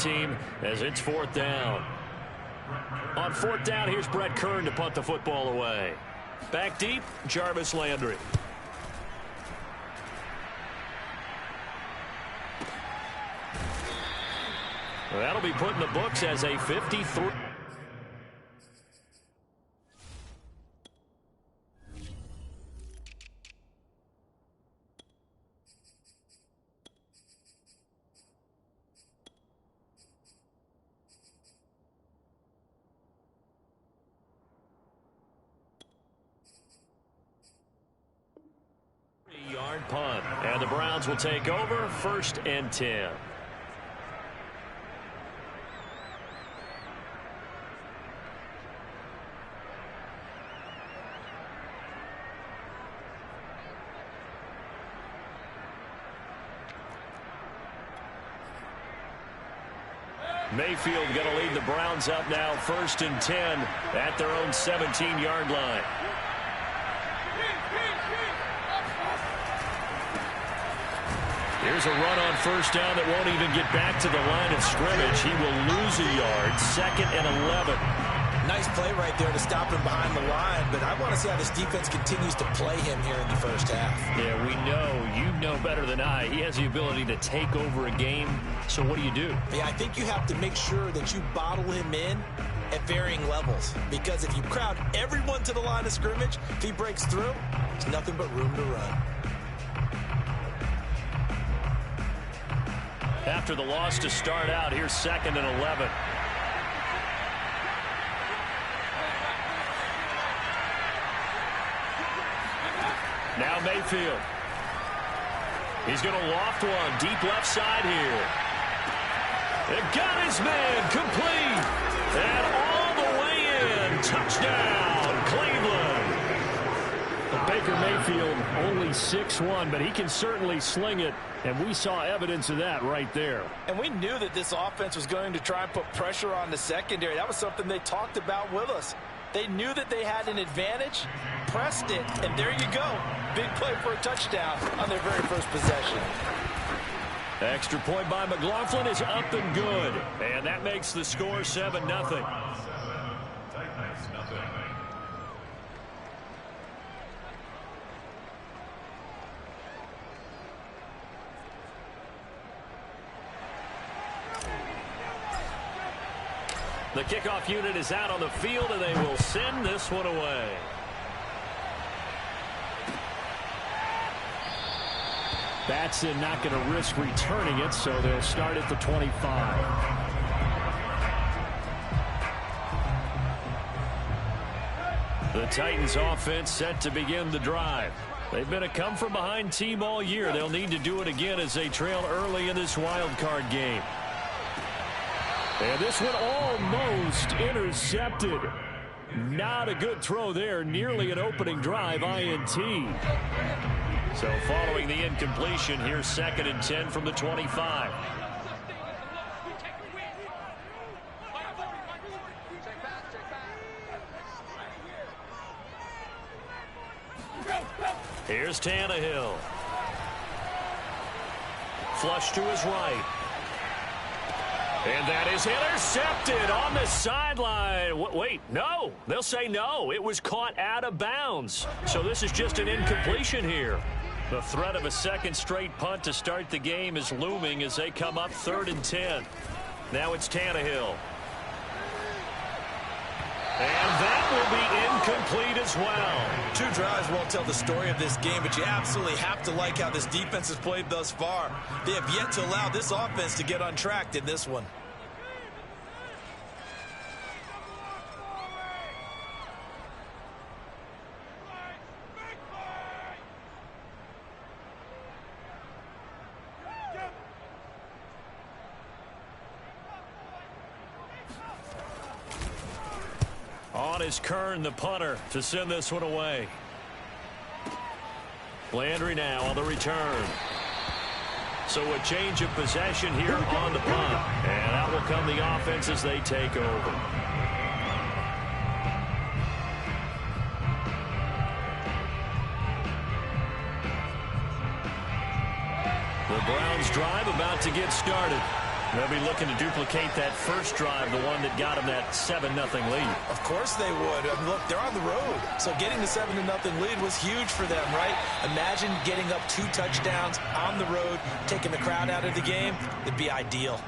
team as it's 4th down. On 4th down, here's Brett Kern to punt the football away. Back deep, Jarvis Landry. That'll be put in the books as a 53. Yard punt, and the Browns will take over 1st and 10. Mayfield going to lead the Browns up now 1st and 10 at their own 17-yard line. Here's a run on 1st down that won't even get back to the line of scrimmage. He will lose a yard. 2nd and 11. Nice play right there to stop him behind the line, but I want to see how this defense continues to play him here in the 1st half. Yeah, we know. You know better than I. He has the ability to take over a game. So what do you do? Yeah, I think you have to make sure that you bottle him in at varying levels, because if you crowd everyone to the line of scrimmage, if he breaks through, there's nothing but room to run. After the loss to start out, here's 2nd and 11. Now Mayfield. He's going to loft one deep left side here. They've got his man complete. And all the way in. Touchdown, Cleveland. Baker Mayfield only 6'1", but he can certainly sling it, and we saw evidence of that right there. And we knew that this offense was going to try and put pressure on the secondary. That was something they talked about with us. They knew that they had an advantage, pressed it, and there you go. Big play for a touchdown on their very first possession. Extra point by McLaughlin is up and good, and that makes the score 7-0. The kickoff unit is out on the field, and they will send this one away. Batson not going to risk returning it, so they'll start at the 25. The Titans offense set to begin the drive. They've been a come-from-behind team all year. They'll need to do it again as they trail early in this wild card game. And this one almost intercepted. Not a good throw there. Nearly an opening drive INT. So following the incompletion, here's 2nd and 10 from the 25. Here's Tannehill. Flush to his right. And that is intercepted on the sideline. Wait, no. They'll say no. It was caught out of bounds. So this is just an incompletion here. The threat of a second straight punt to start the game is looming as they come up 3rd and 10. Now it's Tannehill. And that will be incomplete as well. 2 drives won't tell the story of this game, but you absolutely have to like how this defense has played thus far. They have yet to allow this offense to get untracked in this one. On is Kern, the punter, to send this one away. Landry now on the return. So a change of possession here on the punt. And out will come the offense as they take over. The Browns drive about to get started. They'll be looking to duplicate that first drive, the one that got them that 7-0 lead. Of course they would. I mean, look, they're on the road. So getting the 7-0 lead was huge for them, right? Imagine getting up 2 touchdowns on the road, taking the crowd out of the game. It'd be ideal.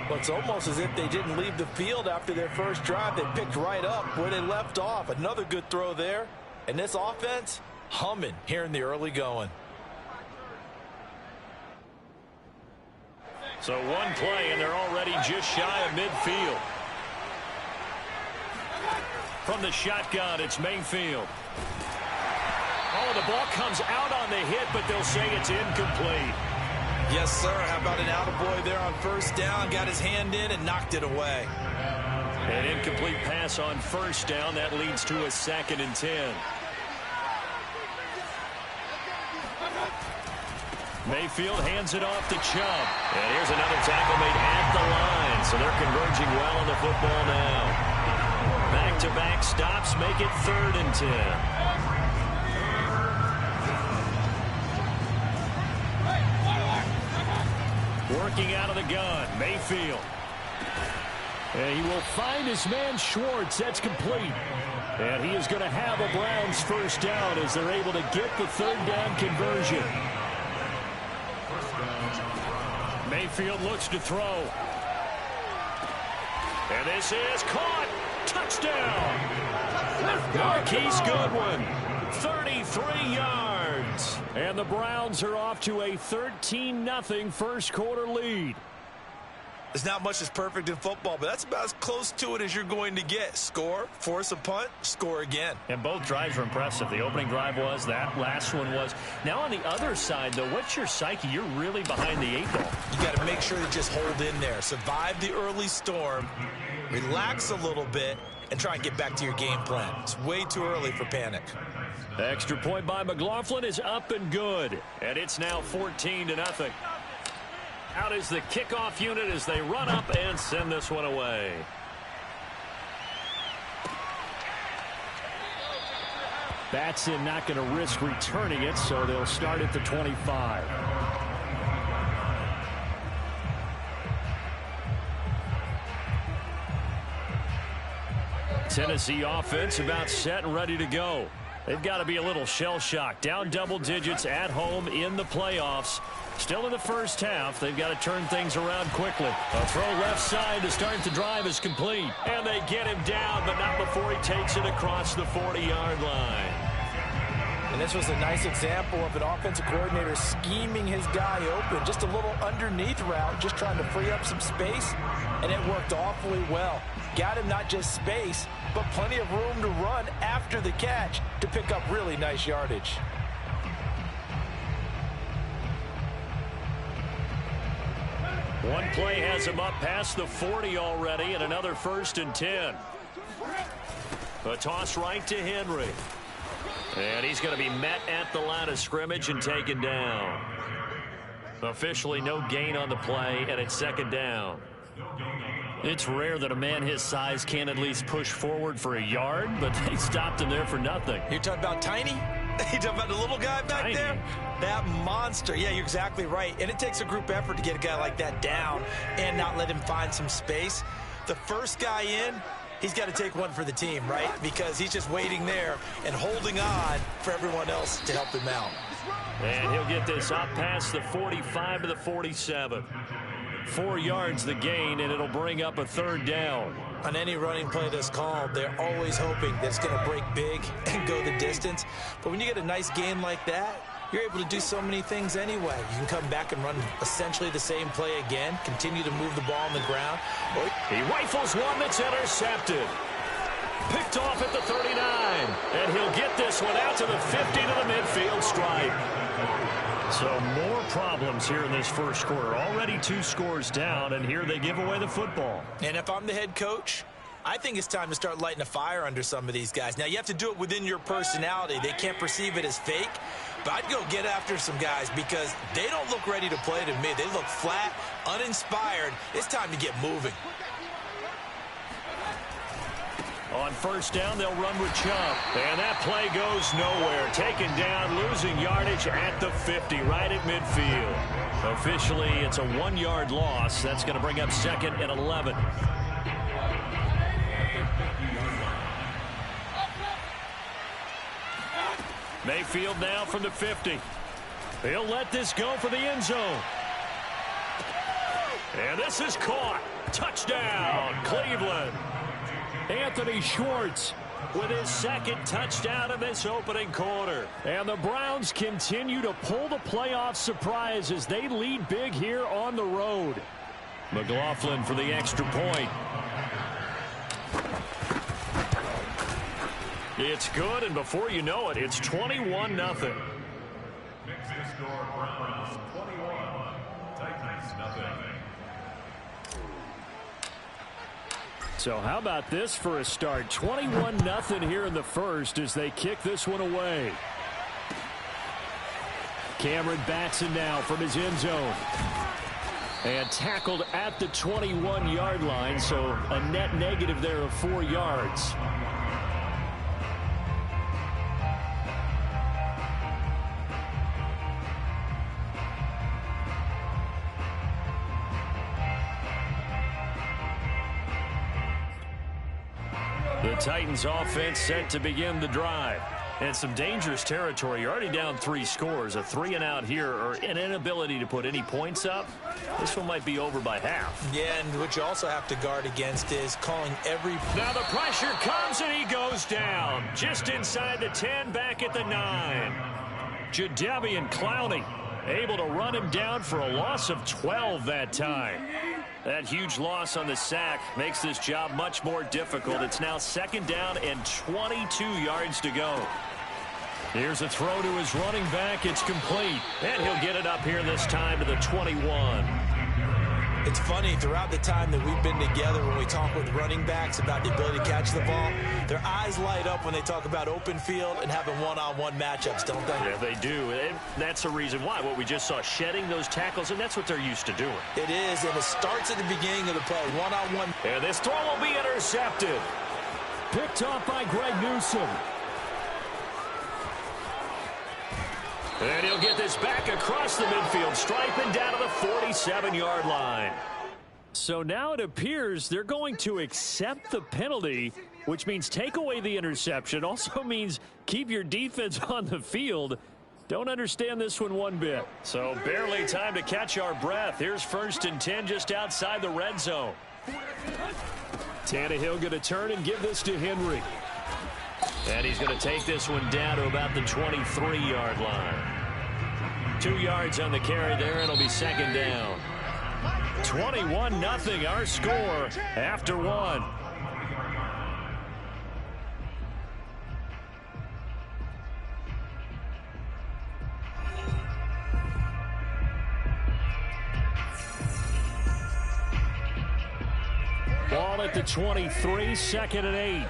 Well, it's almost as if they didn't leave the field after their first drive. They picked right up where they left off. Another good throw there. And this offense, humming here in the early going. So one play, and they're already just shy of midfield. From the shotgun, it's Mayfield. Oh, the ball comes out on the hit, but they'll say it's incomplete. Yes, sir. How about an attaboy there on first down? Got his hand in and knocked it away. An incomplete pass on first down. That leads to a 2nd and 10. Mayfield hands it off to Chubb. And here's another tackle made at the line. So they're converging well on the football now. Back-to-back stops make it 3rd and 10. Working out of the gun, Mayfield. And he will find his man Schwartz. That's complete. And he is going to have a Browns first down as they're able to get the 3rd down conversion. Mayfield looks to throw. And this is caught. Touchdown. Marquise Goodwin, 33 yards. And the Browns are off to a 13-0 first quarter lead. There's not much that's perfect in football, but that's about as close to it as you're going to get. Score, force a punt, score again. And both drives were impressive. The opening drive was, that last one was. Now on the other side, though, what's your psyche? You're really behind the 8 ball. You got to make sure you just hold in there. Survive the early storm, relax a little bit, and try and get back to your game plan. It's way too early for panic. The extra point by McLaughlin is up and good. And it's now 14-0. Out is the kickoff unit as they run up and send this one away. Batson not going to risk returning it, so they'll start at the 25. Tennessee offense about set and ready to go. They've got to be a little shell-shocked. Down double digits at home in the playoffs. Still in the first half. They've got to turn things around quickly. A throw left side to start the drive is complete. And they get him down, but not before he takes it across the 40-yard line. And this was a nice example of an offensive coordinator scheming his guy open. Just a little underneath route, just trying to free up some space. And it worked awfully well. Got him not just space, but plenty of room to run after the catch to pick up really nice yardage. One play has him up past the 40 already, and another 1st and 10. A toss right to Henry. And he's going to be met at the line of scrimmage and taken down. Officially no gain on the play, and it's 2nd down. It's rare that a man his size can at least push forward for a yard, but they stopped him there for nothing. You're talking about Tiny? You talking about the little guy back there? That monster. Yeah, you're exactly right. And it takes a group effort to get a guy like that down and not let him find some space. The first guy in, he's got to take one for the team, right? Because he's just waiting there and holding on for everyone else to help him out. And he'll get this up past the 45 to the 47. 4 yards the gain, and it'll bring up a 3rd down. On any running play that's called, they're always hoping that it's going to break big and go the distance. But when you get a nice gain like that, you're able to do so many things anyway. You can come back and run essentially the same play again, continue to move the ball on the ground. He rifles one that's intercepted. Picked off at the 39. And he'll get this one out to the 50 to the midfield stripe. So more problems here in this first quarter. Already 2 scores down, and here they give away the football. And if I'm the head coach, I think it's time to start lighting a fire under some of these guys. Now, you have to do it within your personality. They can't perceive it as fake. But I'd go get after some guys because they don't look ready to play to me. They look flat, uninspired. It's time to get moving. On first down, they'll run with Chubb. And that play goes nowhere. Taken down, losing yardage at the 50, right at midfield. Officially, it's a 1-yard loss. That's going to bring up 2nd and 11. Mayfield now from the 50. He'll let this go for the end zone. And this is caught. Touchdown, Cleveland. Anthony Schwartz with his 2nd touchdown of this opening quarter. And the Browns continue to pull the playoff surprise as they lead big here on the road. McLaughlin for the extra point. It's good, and before you know it, it's 21-0. So how about this for a start? 21-0 here in the first as they kick this one away. Cameron Batson now from his end zone. And tackled at the 21-yard line, so a net negative there of 4 yards. The Titans offense set to begin the drive. And some dangerous territory. You're already down 3 scores. A 3-and-out here or an inability to put any points up. This one might be over by half. Yeah, and what you also have to guard against is calling every... Now the pressure comes and he goes down. Just inside the 10, back at the 9. Jadeveon Clowney able to run him down for a loss of 12 that time. That huge loss on the sack makes this job much more difficult. It's now 2nd down and 22 yards to go. Here's a throw to his running back. It's complete. And he'll get it up here this time to the 21. It's funny, throughout the time that we've been together, when we talk with running backs about the ability to catch the ball, their eyes light up when they talk about open field and having one-on-one matchups, don't they? Yeah, they do. And that's the reason why. What we just saw, shedding those tackles, and that's what they're used to doing. It is, and it starts at the beginning of the play, one-on-one. And this throw will be intercepted. Picked off by Greg Newsome. And he'll get this back across the midfield stripe and down to the 47-yard line. So now it appears they're going to accept the penalty, which means take away the interception. Also means keep your defense on the field. Don't understand this one bit. So barely time to catch our breath. Here's 1st and 10 just outside the red zone. Tannehill going to turn and give this to Henry. And he's going to take this one down to about the 23-yard line. 2 yards on the carry there, and it'll be 2nd down. 21-0 our score after 1. Ball at the 23, 2nd and 8.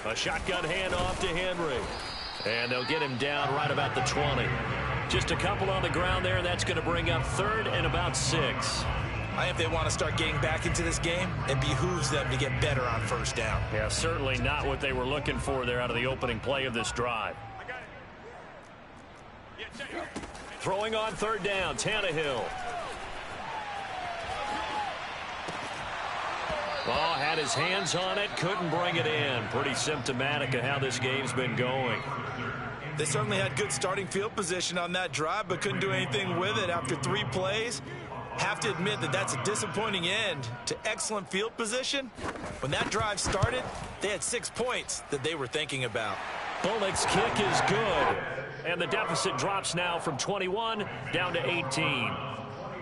A shotgun handoff to Henry. And they'll get him down right about the 20. Just a couple on the ground there, and that's going to bring up 3rd and about 6. I think they want to start getting back into this game, it behooves them to get better on 1st down. Yeah, certainly not what they were looking for there out of the opening play of this drive. Throwing on 3rd down, Tannehill. Oh, had his hands on it, couldn't bring it in. Pretty symptomatic of how this game's been going. They certainly had good starting field position on that drive, but couldn't do anything with it after 3 plays. Have to admit that that's a disappointing end to excellent field position. When that drive started, they had 6 points that they were thinking about. Bullock's kick is good. And the deficit drops now from 21 down to 18.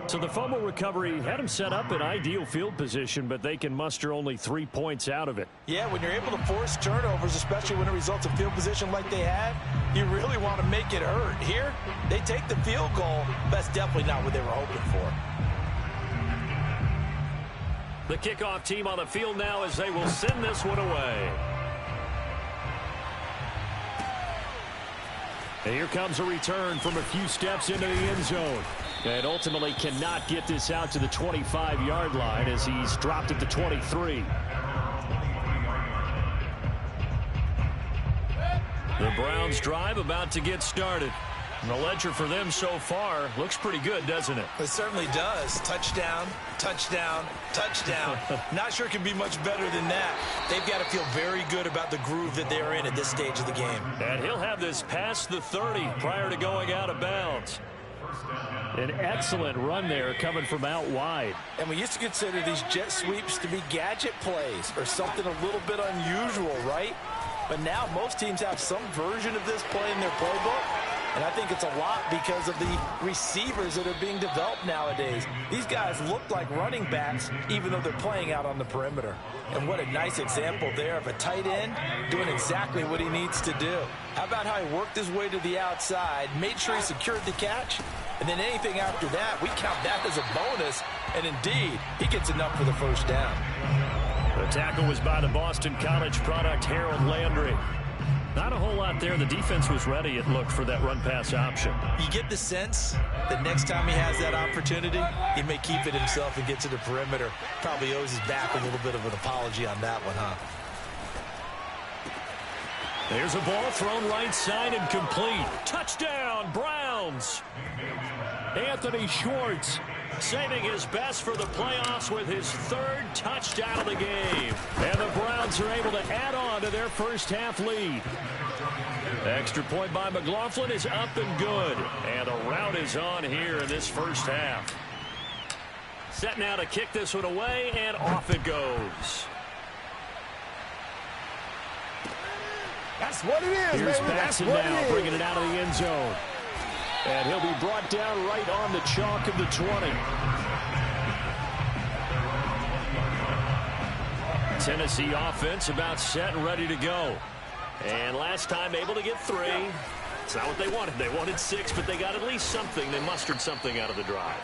So the fumble recovery had them set up in ideal field position, but they can muster only 3 points out of it. Yeah, when you're able to force turnovers, especially when it results in field position like they had, you really want to make it hurt. Here, they take the field goal. That's definitely not what they were hoping for. The kickoff team on the field now as they will send this one away. And here comes a return from a few steps into the end zone. And ultimately cannot get this out to the 25-yard line as he's dropped at the 23. The Browns drive about to get started. And the ledger for them so far looks pretty good, doesn't it? It certainly does. Touchdown, touchdown, touchdown. Not sure it can be much better than that. They've got to feel very good about the groove that they're in at this stage of the game. And he'll have this past the 30 prior to going out of bounds. An excellent run there coming from out wide. And we used to consider these jet sweeps to be gadget plays or something a little bit unusual, right? But now most teams have some version of this play in their playbook. And I think it's a lot because of the receivers that are being developed nowadays. These guys look like running backs even though they're playing out on the perimeter. And what a nice example there of a tight end doing exactly what he needs to do. How about how he worked his way to the outside, made sure he secured the catch, and then anything after that, we count that as a bonus. And indeed, he gets enough for the first down. The tackle was by the Boston College product, Harold Landry. Not a whole lot there. The defense was ready, it looked, for that run-pass option. You get the sense that next time he has that opportunity, he may keep it himself and get to the perimeter. Probably owes his back a little bit of an apology on that one, huh? There's a ball thrown right side and complete. Touchdown, Browns! Anthony Schwartz saving his best for the playoffs with his third touchdown of the game. And the Browns are able to add on to their first half lead. Extra point by McLaughlin is up and good. And the rout is on here in this first half. Set now to kick this one away, and off it goes. That's what it is, Here's baby. That's Paxton what now, it is. bringing it out of the end zone. And he'll be brought down right on the chalk of the 20. Tennessee offense about set and ready to go. And last time able to get 3. It's not what they wanted. They wanted 6, but they got at least something. They mustered something out of the drive.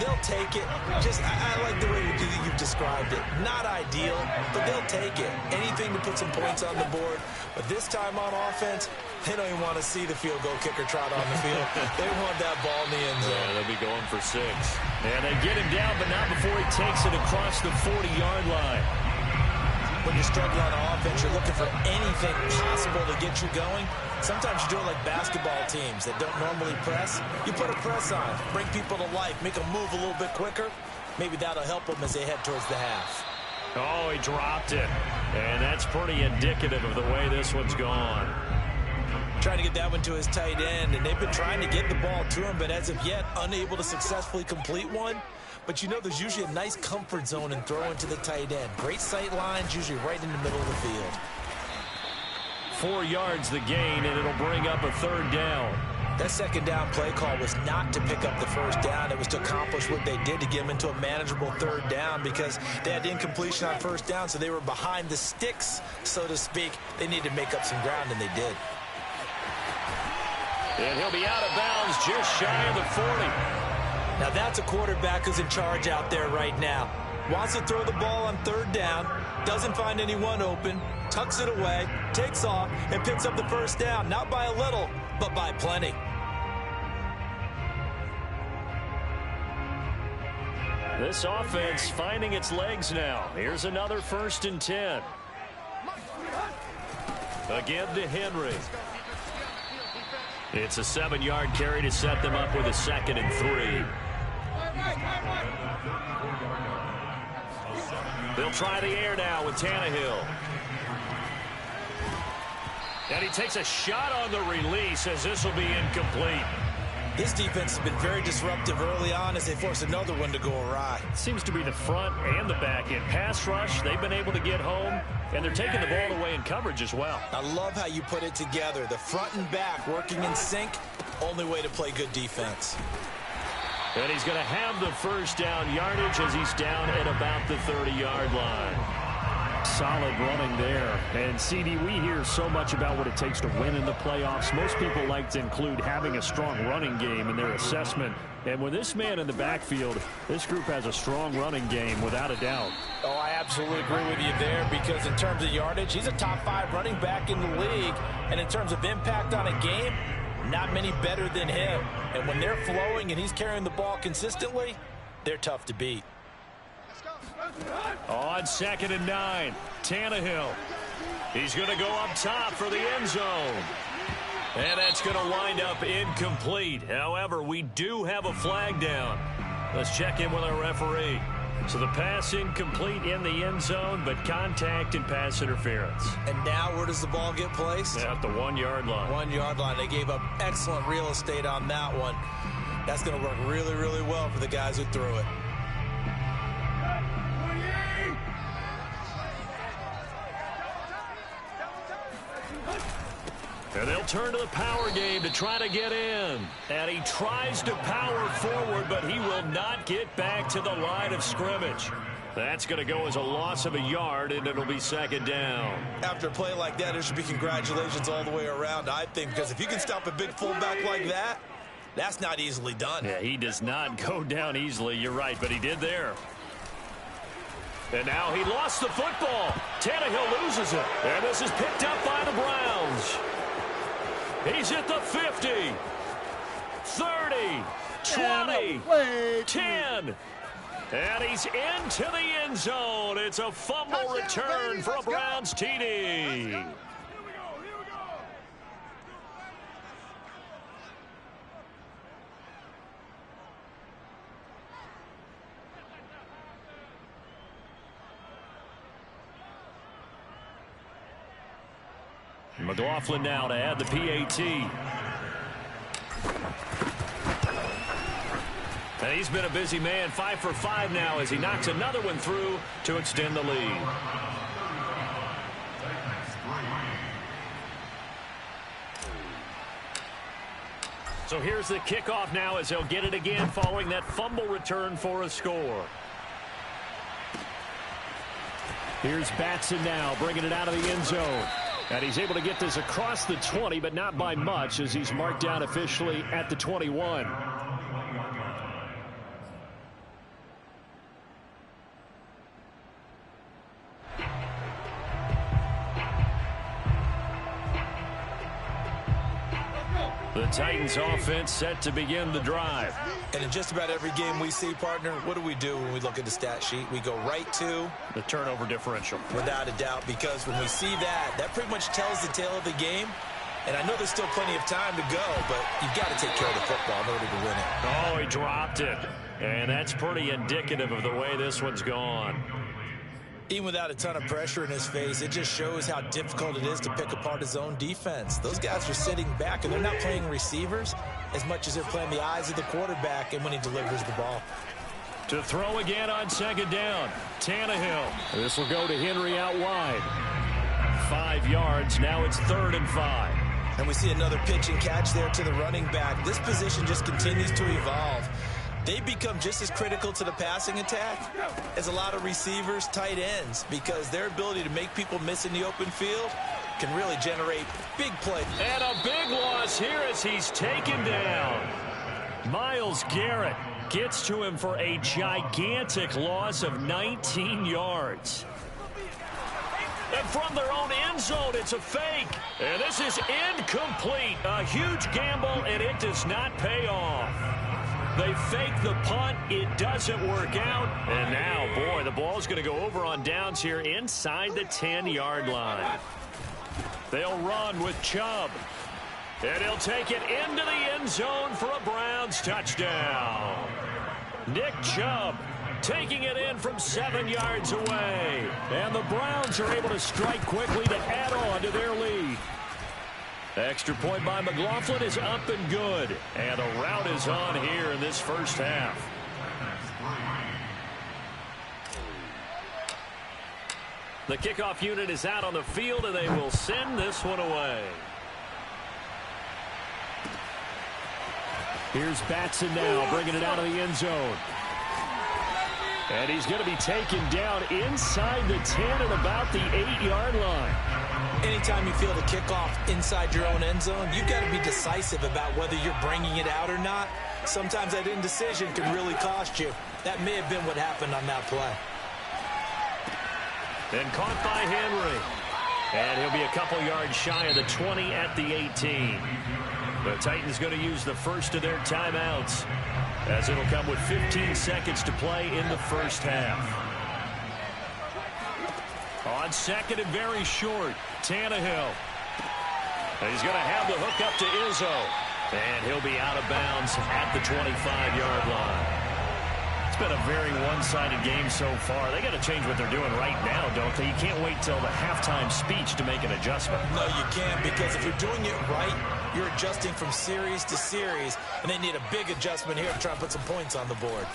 They'll take it. I like the way you've described it. Not ideal, but they'll take it. Anything to put some points on the board. But this time on offense, they don't even want to see the field goal kicker trot on the field. They want that ball in the end zone. Yeah, they'll be going for 6. And they get him down, but not before he takes it across the 40-yard line. When you're struggling on offense, you're looking for anything possible to get you going. Sometimes you do it like basketball teams that don't normally press. You put a press on, bring people to life, make them move a little bit quicker. Maybe that'll help them as they head towards the half. Oh, he dropped it. And that's pretty indicative of the way this one's gone. Trying to get that one to his tight end, and they've been trying to get the ball to him, but as of yet, unable to successfully complete one. But you know there's usually a nice comfort zone in throwing to the tight end. Great sight lines, usually right in the middle of the field. 4 yards the gain, and it'll bring up a 3rd down. That second down play call was not to pick up the first down. It was to accomplish what they did to get them into a manageable 3rd down because they had incompletion on first down, so they were behind the sticks, so to speak. They needed to make up some ground, and they did. And he'll be out of bounds just shy of the 40. Now that's a quarterback who's in charge out there right now. Wants to throw the ball on 3rd down, doesn't find anyone open, tucks it away, takes off, and picks up the first down. Not by a little, but by plenty. This offense finding its legs now. Here's another 1st and 10. Again to Henry. It's a 7-yard carry to set them up with a 2nd and 3. They'll try the air now with Tannehill. And he takes a shot on the release as this will be incomplete. This defense has been very disruptive early on as they force another one to go awry. Seems to be the front and the back end. Pass rush, they've been able to get home, and they're taking the ball away in coverage as well. I love how you put it together. The front and back working in sync, only way to play good defense. And he's going to have the first down yardage as he's down at about the 30-yard line. Solid running there. And, CD, we hear so much about what it takes to win in the playoffs. Most people like to include having a strong running game in their assessment. And with this man in the backfield, this group has a strong running game without a doubt. Oh, I absolutely agree with you there because in terms of yardage, he's a top 5 running back in the league. And in terms of impact on a game, Not many better than him. And when they're flowing and he's carrying the ball consistently, they're tough to beat. On 2nd and 9, Tannehill. He's going to go up top for the end zone. And that's going to wind up incomplete. However, we do have a flag down. Let's check in with our referee. So the pass incomplete in the end zone, but contact and pass interference. And now where does the ball get placed? At the 1-yard line. 1-yard line. They gave up excellent real estate on that one. That's going to work really, really well for the guys who threw it. And they'll turn to the power game to try to get in. And he tries to power forward, but he will not get back to the line of scrimmage. That's going to go as a loss of a yard, and it'll be 2nd down. After a play like that, there should be congratulations all the way around, I think, because if you can stop a big fullback like that, that's not easily done. Yeah, he does not go down easily. You're right, but he did there. And now he lost the football. Tannehill loses it. And this is picked up by the Browns. He's at the 50, 30, 20, 10. And he's into the end zone. It's a fumble return for a Browns TD. McLaughlin now to add the PAT. And he's been a busy man, 5 for 5 now as he knocks another one through to extend the lead. So here's the kickoff now as they'll get it again following that fumble return for a score. Here's Batson now bringing it out of the end zone. And he's able to get this across the 20, but not by much as he's marked down officially at the 21. The Titans offense set to begin the drive. And in just about every game we see, partner, what do when we look at the stat sheet? We go right to the turnover differential. Without a doubt, because when we see that, that pretty much tells the tale of the game. And I know there's still plenty of time to go, but you've got to take care of the football in order to win it. Oh, he dropped it. And that's pretty indicative of the way this one's gone. Even without a ton of pressure in his face, it just shows how difficult it is to pick apart his own defense. Those guys are sitting back, and they're not playing receivers as much as they're playing the eyes of the quarterback and when he delivers the ball. To throw again on 2nd down, Tannehill. This will go to Henry out wide. 5 yards, now it's 3rd and 5. And we see another pitch and catch there to the running back. This position just continues to evolve. They become just as critical to the passing attack as a lot of receivers, tight ends, because their ability to make people miss in the open field can really generate big plays. And a big loss here as he's taken down. Myles Garrett gets to him for a gigantic loss of 19 yards. And from their own end zone, it's a fake. And this is incomplete. A huge gamble, and it does not pay off. They fake the punt. It doesn't work out. And now, boy, the ball's going to go over on downs here inside the 10-yard line. They'll run with Chubb. And he'll take it into the end zone for a Browns touchdown. Nick Chubb taking it in from 7 yards away. And the Browns are able to strike quickly to add on to their lead. Extra point by McLaughlin is up and good. And the rout is on here in this first half. The kickoff unit is out on the field, and they will send this one away. Here's Batson now bringing it out of the end zone. And he's going to be taken down inside the 10 at about the 8-yard line. Anytime you feel the kickoff inside your own end zone, you've got to be decisive about whether you're bringing it out or not. Sometimes that indecision can really cost you. That may have been what happened on that play. And caught by Henry. And he'll be a couple yards shy of the 20 at the 18. The Titans going to use the first of their timeouts, as it'll come with 15 seconds to play in the first half. On second and very short, Tannehill. He's going to have the hook up to Izzo. And he'll be out of bounds at the 25-yard line. It's been a very one-sided game so far. They got to change what they're doing right now, don't they? You can't wait till the halftime speech to make an adjustment. No, you can't, because if you're doing it right, you're adjusting from series to series, and they need a big adjustment here to try and put some points on the board.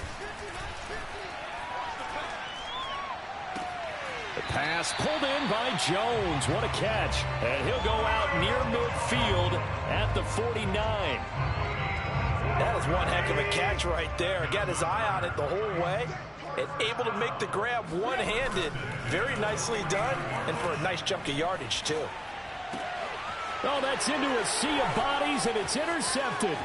The pass pulled in by Jones. What a catch. And he'll go out near midfield at the 49. That is one heck of a catch right there. Got his eye on it the whole way and able to make the grab one-handed. Very nicely done, and for a nice chunk of yardage, too. Oh, that's into a sea of bodies, and it's intercepted.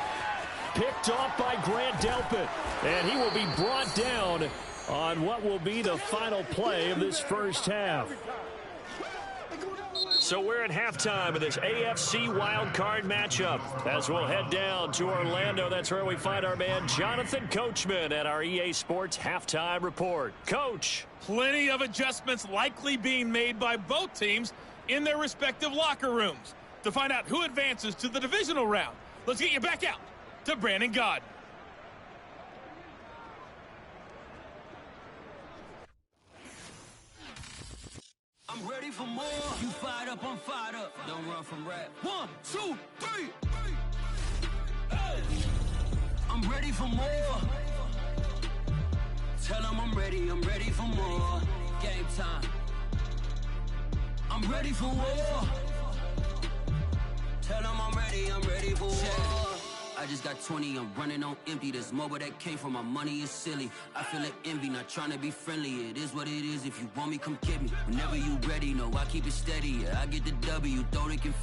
Picked off by Grant Delpit. And he will be brought down on what will be the final play of this first half. So we're at halftime of this AFC wildcard matchup as we'll head down to Orlando. That's where we find our man Jonathan Coachman at our EA Sports Halftime Report. Coach. Plenty of adjustments likely being made by both teams in their respective locker rooms. To find out who advances to the divisional round, let's get you back out to Brandon Gaudin. I'm ready for more. You fired up, I'm fired up. Don't run from rap. 1, 2, 3. Hey. I'm ready for more. Tell them I'm ready for more. Game time. I'm ready for war. Tell them I'm ready for war. I just got 20, I'm running on empty. There's more where that came from, my money is silly. I feel it envy, not trying to be friendly. It is what it is, if you want me, come get me. Whenever you ready, no, I keep it steady. Yeah, I get the W, throw the confetti.